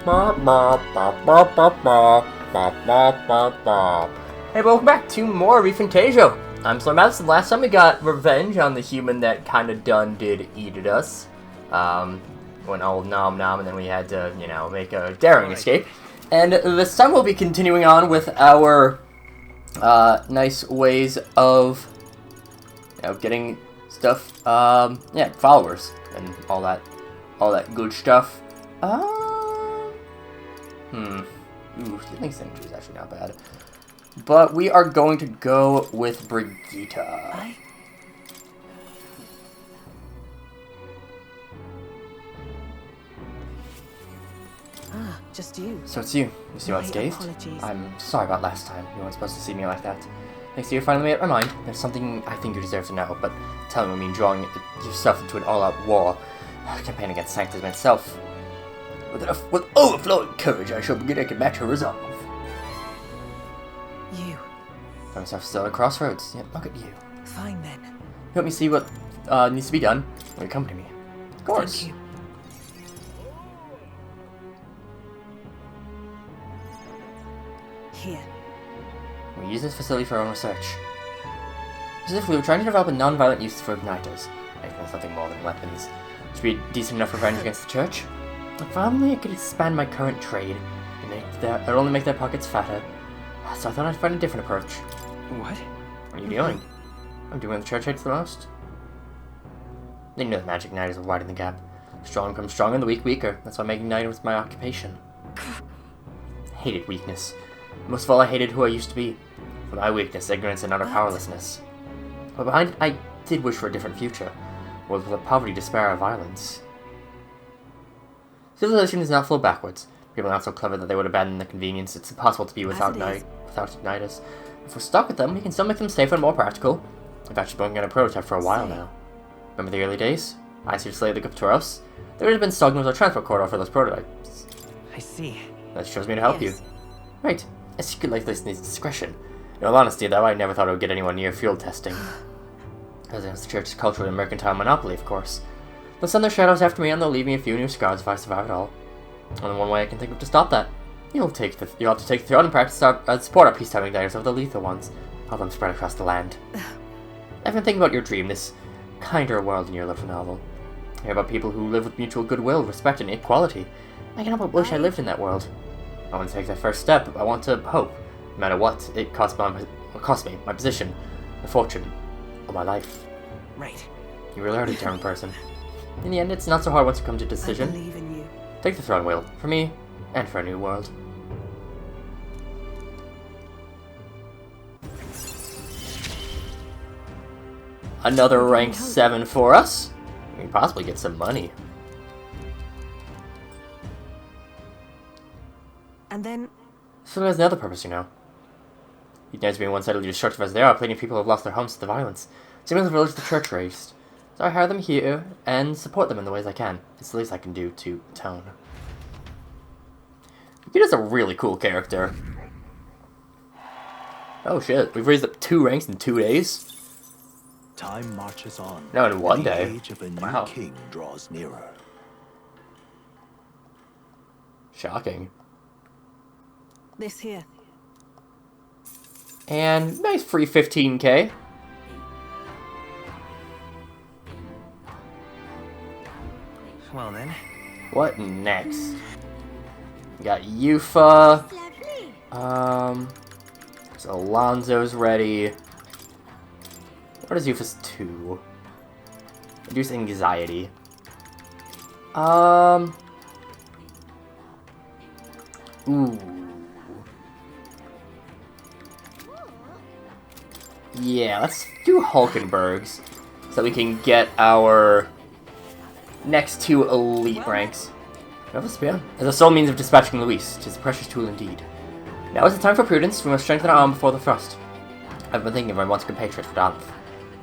Hey, welcome back to more ReFantazio. I'm SlayerMathis, and last time we got revenge on the human that kinda did eated us. Went all nom nom, and then we had to, make a daring escape. And this time we'll be continuing on with our, nice ways of, getting stuff, followers, and all that good stuff. Stealing Sanctuary is actually not bad. But we are going to go with Brigitte. Just you. So it's you. You see what's Dave? I'm sorry about last time. You weren't supposed to see me like that. Thanks to you finally made up my mind. There's something I think you deserve to know, but telling me drawing yourself into an all-out war, a campaign against Sanctus myself. With overflowing courage, I shall begin to match her resolve. You. Find myself still at a crossroads. Yeah, look at you. Fine then. Help me see what needs to be done. Will you come to me? Of course. Thank you. Here. We use this facility for our own research. Specifically, we're trying to develop a non-violent use for igniters. Making something more than weapons. Should be decent enough revenge against the church. If only I could expand my current trade, it'll only make their pockets fatter. So I thought I'd find a different approach. What? What are you doing? I'm doing what the church hates the most. They know the magic igniters will widen the gap. Strong becomes stronger and the weak weaker. That's why making igniters was my occupation. I hated weakness. Most of all, I hated who I used to be. For my weakness, ignorance, and utter powerlessness. But behind it, I did wish for a different future. A world without poverty, despair, or violence. Civilization does not flow backwards. People are not so clever that they would abandon the convenience. It's impossible to be without igniters. If we're stuck with them, we can still make them safer and more practical. I've actually been getting a prototype for a while now. Remember the early days? I used to slay the Gupturos. There would have been Stognums or transport corridor for those prototypes. I see. That shows me to help you. Right. A secret like this needs discretion. In all honesty, though, I never thought I would get anyone near field testing. As against the church's cultural and mercantile monopoly, of course. They'll send their shadows after me and they'll leave me a few new scars if I survive at all. Only one way I can think of to stop that. You'll have to take the throne and practice support our peacetime igniters over the lethal ones. Have them spread across the land. I've been thinking about your dream, this kinder world in your little novel. I hear about people who live with mutual goodwill, respect, and equality. I can't help but wish I lived in that world. I want to take that first step. I want to hope, no matter what it costs me, my position, my fortune, or my life. Right. You really are a determined person. In the end, it's not so hard once you come to a decision. I believe in you. Take the throne wheel, for me, and for a new world. Another rank 7 for us. We can possibly get some money. And then... So there's another purpose, you know. You'd know to be one-sidedly destructive as they are, plenty of people have lost their homes to the violence. Same as the village the church raised. So I hire them here and support them in the ways I can. It's the least I can do to atone. He is a really cool character. Oh shit, we've raised up 2 ranks in 2 days? Time marches on. No, in 1 day. The age of a new Wow. king draws nearer. Shocking. This here. And nice free 15k. Well then. What next? We got Yufa. So Alonzo's ready. What is Yufa's 2? Reduce anxiety. Ooh. Yeah, let's do Hulkenberg's so that we can get our next 2 elite ranks. As a sole means of dispatching Luis, 'tis a precious tool indeed. Now is the time for prudence. We must strengthen our arm before the thrust. I've been thinking of my once compatriot for Darth.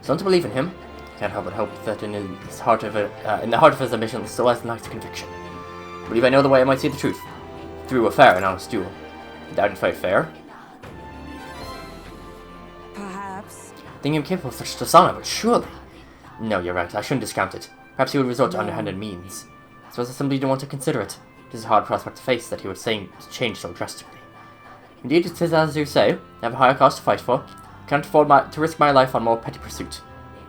Someone to believe in him. Can't help but hope that in the heart of his ambition still lies the knight's conviction. I believe I know the way I might see the truth. Through a fair and honest duel. Doubt he'd fight fair. Perhaps. Thinking him capable of such dishonor, but surely. No, you're right. I shouldn't discount it. Perhaps he would resort to underhanded means. I suppose I simply don't want to consider it. It is a hard prospect to face that he would change so drastically. Indeed, it is as you say, I have a higher cause to fight for. I can't afford to risk my life on more petty pursuit.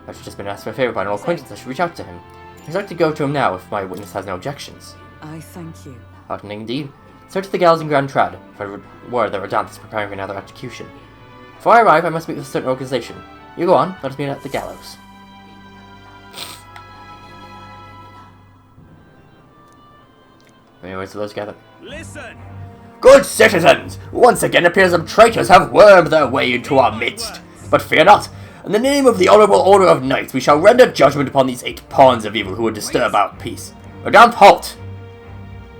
I should just been asked for a favour by an old acquaintance. I should reach out to him. I'd like to go to him now if my witness has no objections. I thank you. Heartening indeed. Search the gallows in Grand Trad, if I were that Rodanthe is preparing for another execution. Before I arrive, I must meet with a certain organization. You go on, let us meet at the gallows. Anyways, let's gather. Listen! Good citizens! Once again it appears some traitors have wormed their way into our midst. But fear not. In the name of the Honourable Order of Knights, we shall render judgment upon these 8 pawns of evil who would disturb our peace. Rodanthe, halt!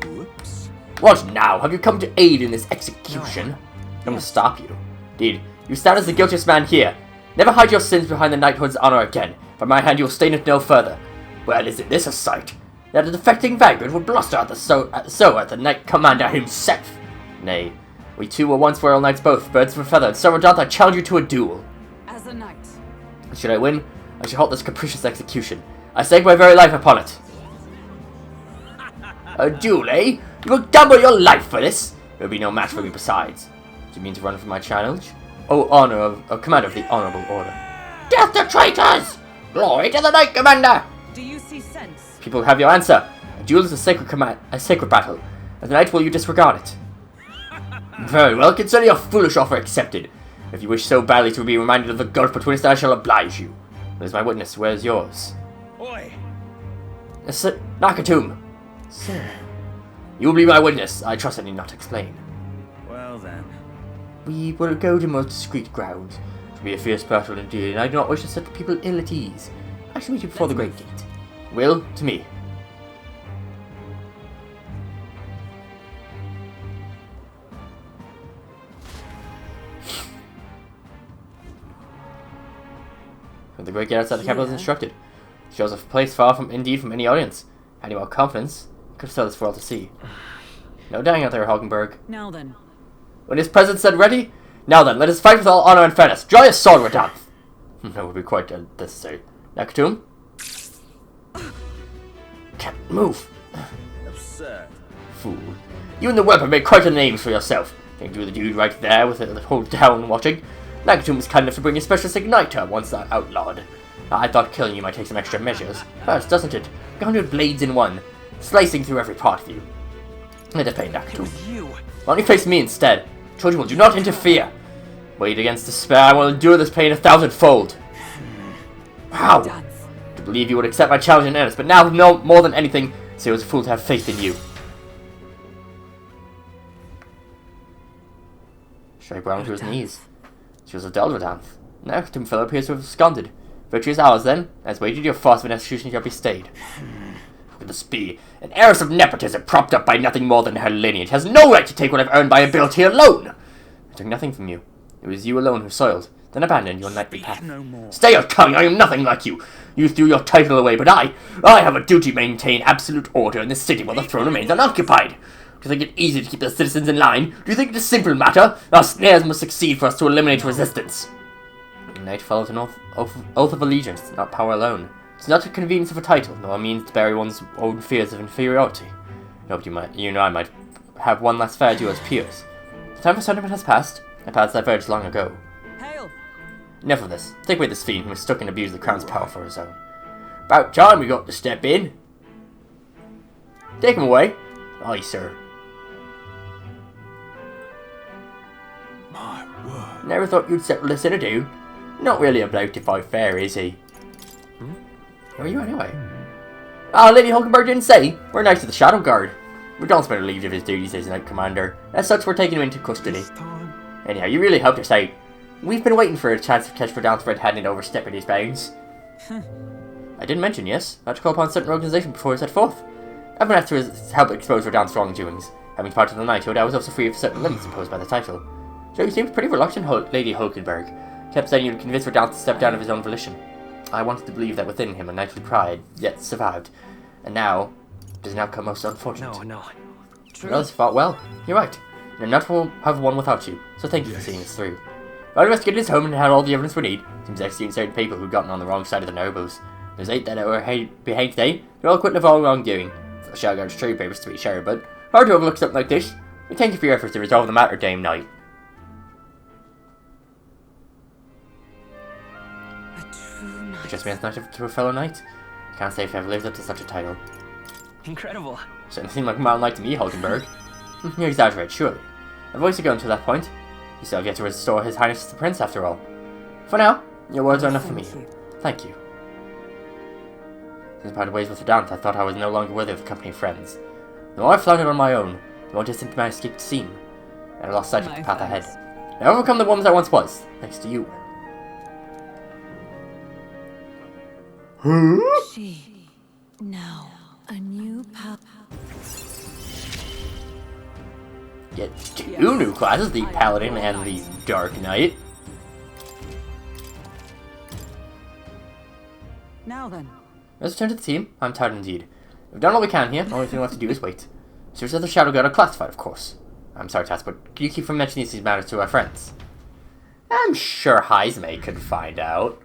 Whoops. What now? Have you come to aid in this execution? I must stop you. Indeed, you stand as the guiltiest man here. Never hide your sins behind the knighthood's honour again. By my hand you will stain it no further. Well, isn't this a sight? That a defecting vagrant would bluster at the Knight Commander himself. Nay, we two were once royal knights both, birds of a feather, and so Rodanthe, I challenge you to a duel. As a knight. Should I win, I shall halt this capricious execution. I stake my very life upon it. A duel, eh? You will gamble your life for this? There will be no match for me besides. Do you mean to run from my challenge? Oh, commander of the honourable order. Death to traitors! Glory to the Knight Commander! Do you see sense? People have your answer. A duel is a sacred battle. As a knight, will you disregard it? Very well, consider your foolish offer accepted. If you wish so badly to be reminded of the gulf between us, I shall oblige you. There's my witness. Where's yours? Oi! Nakatum. Sir. You will be my witness. I trust I need not explain. Well then. We will go to most discreet grounds. It will be a fierce battle indeed, and I do not wish to set the people ill at ease. I shall meet you before the great gate. Will, to me. The great gate outside the capital is instructed. Shows a place far from any audience. Had you more confidence, you could have saw this for all to see. No dying out there, Hulkenberg. Now then. When his presence said ready, now then, let us fight with all honor and fairness. Draw your sword, Rodanthe. That would be quite unnecessary. Nakatum? Can't move. Absurd. Fool. You and the whelp have made quite a name for yourself. Think you the dude right there with the whole town watching. Nakatum was kind enough to bring a specialist igniter once outlawed. I thought killing you might take some extra measures. First, doesn't it? 100 blades in one, slicing through every part of you. Let it pay, Nakatum. Why don't you face me instead? Children will do not interfere. Wait against despair, I will endure this pain 1,000-fold. Wow! To believe you would accept my challenge in earnest, but now, no more than anything, so it was a fool to have faith in you. Straight down to his knees. She was a dull Rodanthe. Nakatum fellow appears to have absconded. Virtue is ours, then. As waged, your farce of an execution shall be stayed. Who could this be? An heiress of nepotism propped up by nothing more than her lineage has no right to take what I've earned by ability alone! I took nothing from you. It was you alone who soiled, then abandoned your knightly path. Stay your tongue! I am nothing like you! You threw your title away, but I have a duty to maintain absolute order in this city while the throne remains unoccupied. Do you think it easy to keep the citizens in line? Do you think it a simple matter? Our snares must succeed for us to eliminate resistance. The knight follows an oath of allegiance, not power alone. It's not the convenience of a title, nor a means to bury one's own fears of inferiority. No, but you know I might have one last fair duel as peers. The time for sentiment has passed. Our paths diverged long ago. Hail! Enough of this. Take away this fiend who mistook and abused the crown's power for his own. About time we got to step in. Take him away. Aye, sir. My word. Never thought you'd settle this in a dude. Not really a bloke to fight fair, is he? Who are you anyway? Ah, Lady Hulkenberg didn't say. We're knights of the Shadow Guard. Rodanthe better relieved of his duties as Knight Commander. As such, we're taking him into custody. Anyhow, you really helped us out. We've been waiting for a chance to catch Rodanthe red-handed overstepping his bounds. I didn't mention, yes. I had to call upon a certain organization before we set forth. I've been asked to help expose Rodanthe's wrongdoings. Having part of the knighthood, I was also free of certain limits imposed by the title. So you seemed pretty reluctant, Lady Hulkenberg. Kept saying you'd convince Rodanthe to step down of his own volition. I wanted to believe that within him a knightly pride, yet survived. And now, it has now come most unfortunate. No. True. Well, you fought well. You're right. And not will have won without you, so thank you for seeing us through. I investigated his home and had all the evidence we need. Seems executing certain people who'd gotten on the wrong side of the nobles. There's 8 that were behaved today. They're all acquitted of all wrongdoing. The Shadow Guard's true papers to be sure, but Hard to overlook something like this. We thank you for your efforts to resolve the matter, Dame Knight. A true knight. It just means knight to a fellow knight. Can't say if I've lived up to such a title. Incredible. Certainly seemed like a mild knight to me, Hulkenberg. You exaggerate, surely. I've always gone to that point. You still have yet to restore His Highness the Prince, after all. For now, your words are enough for me. Thank you. Since parted ways with Verdant, I thought I was no longer worthy of the company of friends. The more I floundered on my own, the more distant my escape seemed, and I lost sight of the path ahead. I overcome the woman I once was, thanks to you. She now a new path. Get two new classes, the Paladin and the Dark Knight. Now then. Let's return to the team. I'm tired indeed. We've done all we can here. The only thing left to do is wait. Search of the Shadow God are classified, of course. I'm sorry, Tass, but can you keep from mentioning these matters to our friends? I'm sure Heismay could find out.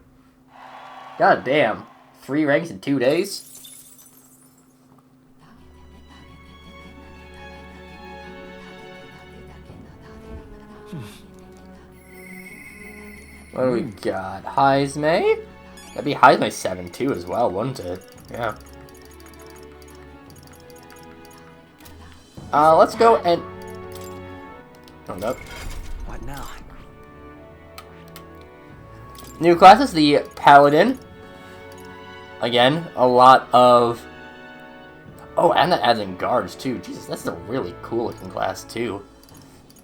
God damn. 3 ranks in 2 days? What do we got? Heismay? That'd be Heismay 7 too as well, wouldn't it? Yeah. Let's go and... Oh, no. What now? New classes, the Paladin. Again, a lot of... Oh, and that adds in guards too. Jesus, that's a really cool looking class too.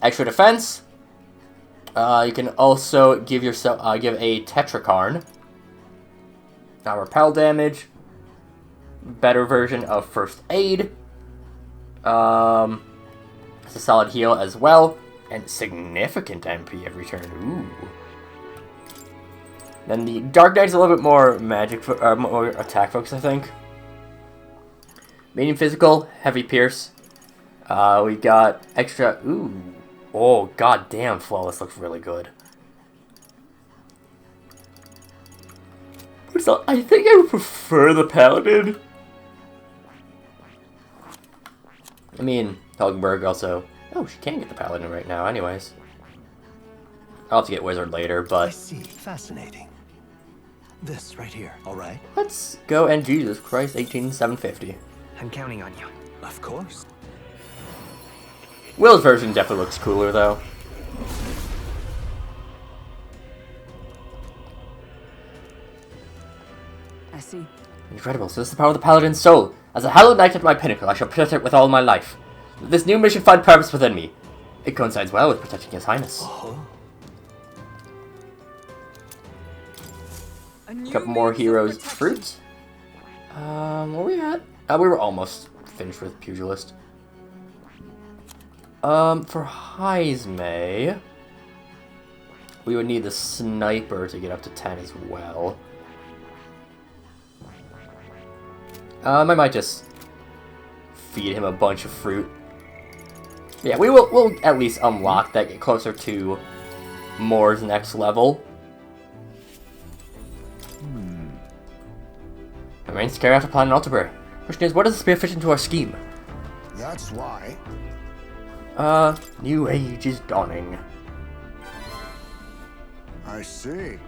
Extra defense. You can also give yourself give a Tetrakarn. Now repel damage. Better version of first aid. It's a solid heal as well, and significant MP every turn. Ooh. Then the Dark Knight is a little bit more magic, more attack focus, I think. Medium physical, heavy pierce. We got extra. Ooh. Oh, goddamn, flawless looks really good. So I think I would prefer the Paladin. I mean, Hulkenberg also... Oh, she can get the Paladin right now, anyways. I'll have to get Wizard later, I but... see. Fascinating. This right here, all right? Let's go and Jesus Christ, 18750. I'm counting on you. Of course. Will's version definitely looks cooler, though. I see. Incredible, so this is the power of the Paladin's soul. As a hallowed knight at my pinnacle, I shall protect it with all my life. Let this new mission find purpose within me. It coincides well with protecting His Highness. A new A couple more means of heroes protection. fruits. Where we at? We were almost finished with Pugilist. For Heismay, we would need the Sniper to get up to 10 as well. I might just feed him a bunch of fruit. Yeah, we'll at least unlock that, get closer to Moore's next level. Remains to carry out a plan in Altabury. Question is, what does the spear fit into our scheme? That's why. New age is dawning. I see.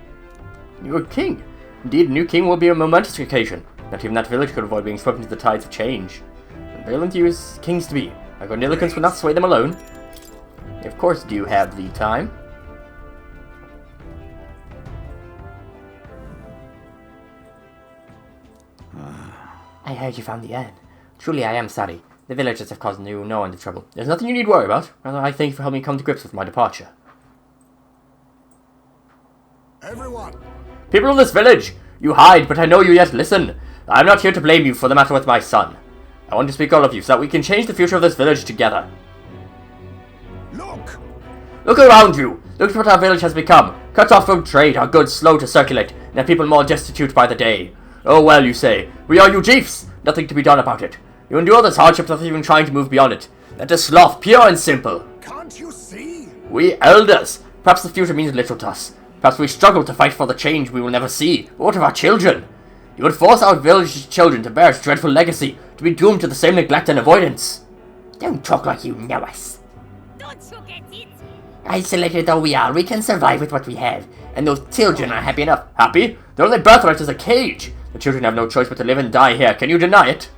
You're king. Indeed, a new king will be a momentous occasion. Not even that village could avoid being swept into the tides of change. Virulent you as kings to be. My Grandilicans would not sway them alone. You of course do have the time. I heard you found the urn. Truly I am sorry. The villagers have caused you no end of trouble. There's nothing you need worry about. Rather, I thank you for helping me come to grips with my departure. Everyone, People of this village! You hide, but I know you yet listen. I am not here to blame you for the matter with my son. I want to speak to all of you so that we can change the future of this village together. look! Look around you! Look at what our village has become. Cut off from trade, our goods slow to circulate, and our people more destitute by the day. Oh well, you say. We are you chiefs! Nothing to be done about it. You endure this hardship without even trying to move beyond it. That is sloth, pure and simple. Can't you see? We elders! Perhaps the future means little to us. Perhaps we struggle to fight for the change we will never see. But what of our children? You would force our village children to bear its dreadful legacy, to be doomed to the same neglect and avoidance. Don't talk like you know us. Don't you get it? Isolated though we are, we can survive with what we have. And those children are happy enough. Happy? Their only birthright is a cage. The children have no choice but to live and die here. Can you deny it?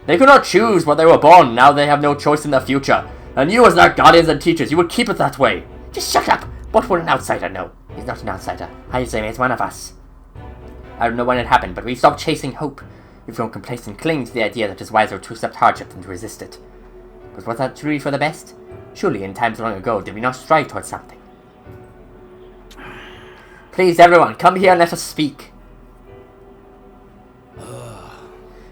They could not choose when they were born. Now they have no choice in the future. And you as their guardians and teachers, you would keep it that way. Just shut up. What would an outsider know? He's not an outsider. Isaac is one of us. I don't know when it happened, but we stopped chasing hope. We've grown complacent, clinging to the idea that it is wiser to accept hardship than to resist it. But was that truly for the best? Surely in times long ago, did we not strive towards something? Please, everyone, come here and let us speak.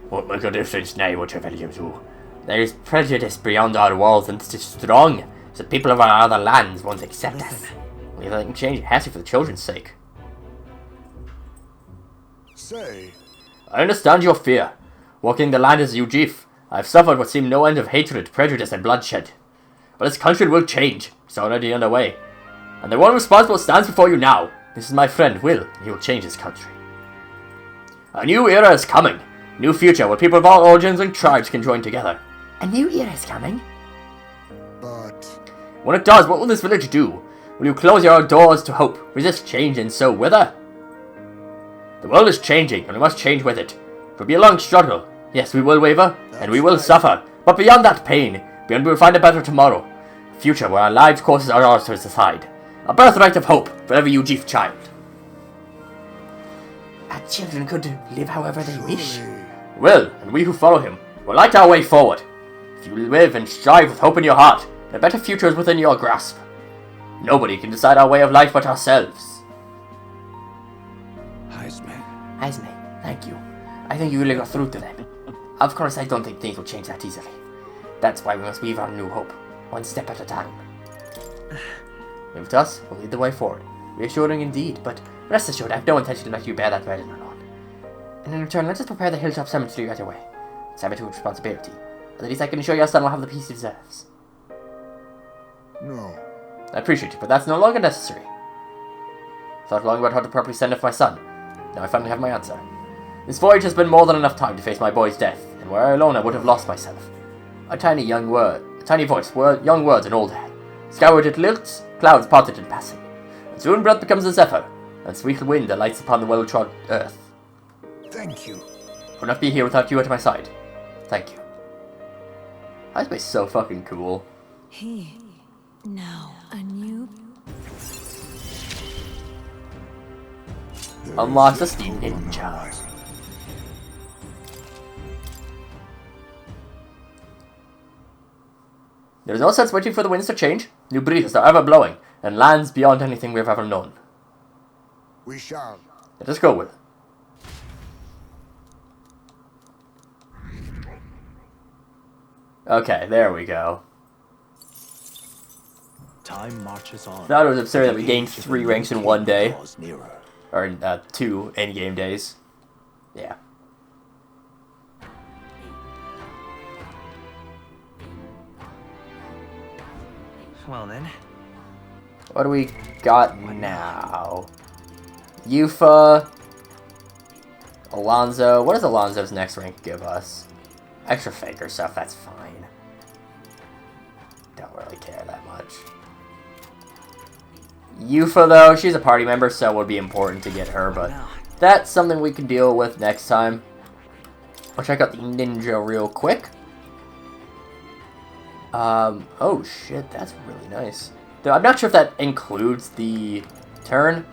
What make a difference now, whatever you do? There is prejudice beyond our walls, and it is strong, so people of our other lands won't accept us. If they can change, it has to for the children's sake. Say, I understand your fear. Walking the land as Ujif, I have suffered what seemed no end of hatred, prejudice, and bloodshed. But this country will change. It's already underway. And the one responsible stands before you now. This is my friend, Will. He will change this country. A new era is coming. A new future where people of all origins and tribes can join together. A new era is coming? but When it does, what will this village do? Will you close your doors to hope, resist change, and so wither? The world is changing, and we must change with it. It will be a long struggle. Yes, we will waver, and we will suffer. But beyond that pain, beyond we will find a better tomorrow. A future where our lives' courses are ours to decide. A birthright of hope for every Ujif child. Our children could live however they wish. surely Will, and we who follow him, will light our way forward. If you live and strive with hope in your heart, a better future is within your grasp. Nobody can decide our way of life but ourselves. Aizme, thank you. I think you really got through to them. Of course, I don't think things will change that easily. That's why we must weave our new hope, one step at a time. With us, we'll lead the way forward. Reassuring indeed, but rest assured, I have no intention to let you bear that burden alone. And in return, let us prepare the hilltop cemetery right away. Cemetery with responsibility. At least I can assure your son will have the peace he deserves. no. I appreciate it, but that's no longer necessary. Thought long about how to properly send off my son. Now I finally have my answer. This voyage has been more than enough time to face my boy's death, and were I alone I would have lost myself. A tiny voice, young words, and old head. Skyward it lilts, clouds parted in passing. And soon breath becomes a zephyr, and sweet wind alights upon the well-trod earth. Thank you. Would not be here without you at my side. Thank you. That space is so fucking cool. He. Now, a new. Unlocks the Steam Ninja. There's no sense waiting for the winds to change. New breezes are ever blowing, and lands beyond anything we've ever known. We shall. Let us go with it. Okay, there we go. Time marches on. Thought it was absurd that we gained 3 ranks in one day. Draws nearer. Or in 2 in-game days. Yeah. Well then, What do we got now? Yufa. Alonzo. What does Alonzo's next rank give us? Extra faker stuff, that's fine. Don't really care that much. Yufa, though, she's a party member, so it would be important to get her, but that's something we can deal with next time. I'll check out the ninja real quick. Oh shit, that's really nice. Though I'm not sure if that includes the turn.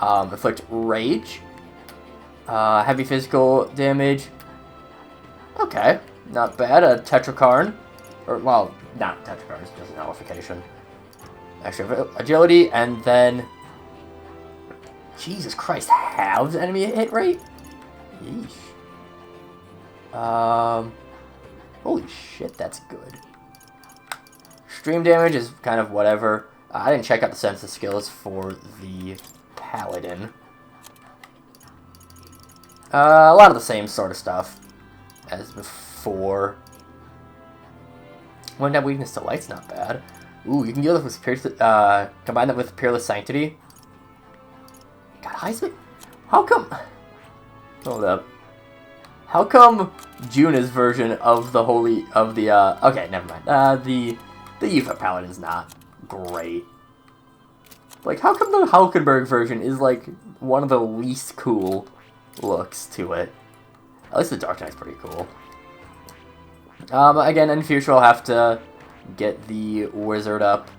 Inflict rage. Heavy physical damage. Okay, not bad. A Tetrakarn. Or, well, not Tetrakarn, it's just a nullification. Extra agility, and then... Jesus Christ, halves enemy hit rate? Yeesh. Holy shit, that's good. Stream damage is kind of whatever. I didn't check out the sense skills for the Paladin. A lot of the same sort of stuff as before. One that weakness to light's not bad. Ooh, you can deal with combine that with Peerless Sanctity. God, Heisman? How come? Hold up. How come Juna's version of the okay, never mind. The Yuffie Paladin's not great. Like, how come the Hulkenberg version is, like, one of the least cool looks to it? At least the Dark Knight's pretty cool. Again, in future I'll have to get the Wizard up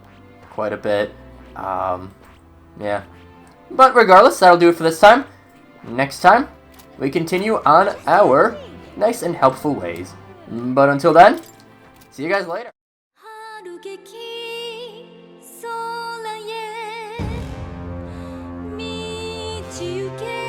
quite a bit. Yeah. But regardless, that'll do it for this time. Next time, we continue on our nice and helpful ways. But until then, see you guys later. 春激空へ導け